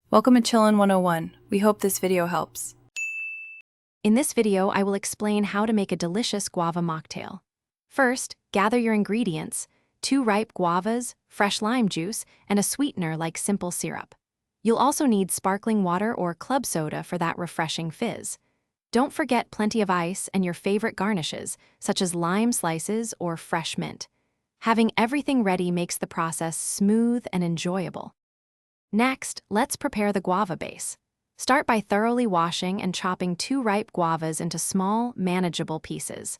Welcome to Chillin' 101. We hope this video helps. In this video, I will explain how to make a delicious guava mocktail. First, gather your ingredients: 2 ripe guavas, fresh lime juice, and a sweetener like simple syrup. You'll also need sparkling water or club soda for that refreshing fizz. Don't forget plenty of ice and your favorite garnishes, such as lime slices or fresh mint. Having everything ready makes the process smooth and enjoyable. Next, let's prepare the guava base. Start by thoroughly washing and chopping 2 ripe guavas into small, manageable pieces.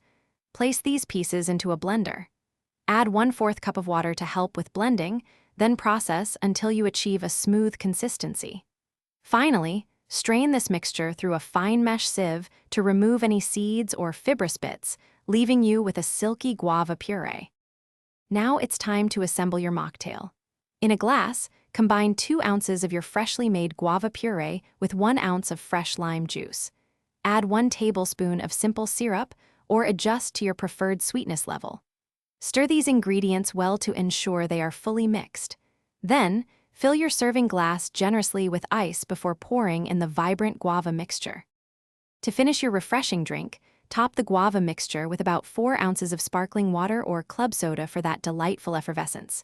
Place these pieces into a blender. Add 1/4 cup of water to help with blending, then process until you achieve a smooth consistency. Finally, strain this mixture through a fine mesh sieve to remove any seeds or fibrous bits, leaving you with a silky guava puree. Now it's time to assemble your mocktail. In a glass, combine 2 ounces of your freshly made guava puree with 1 ounce of fresh lime juice. Add 1 tablespoon of simple syrup or adjust to your preferred sweetness level. Stir these ingredients well to ensure they are fully mixed. Then, fill your serving glass generously with ice before pouring in the vibrant guava mixture. To finish your refreshing drink, top the guava mixture with about 4 ounces of sparkling water or club soda for that delightful effervescence.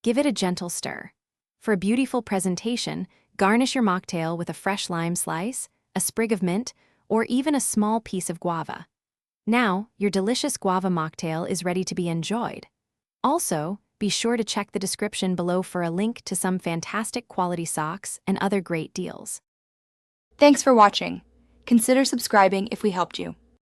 Give it a gentle stir. For a beautiful presentation, garnish your mocktail with a fresh lime slice, a sprig of mint, or even a small piece of guava. Now, your delicious guava mocktail is ready to be enjoyed. Also, be sure to check the description below for a link to some fantastic quality socks and other great deals. Thanks for watching. Consider subscribing if we helped you.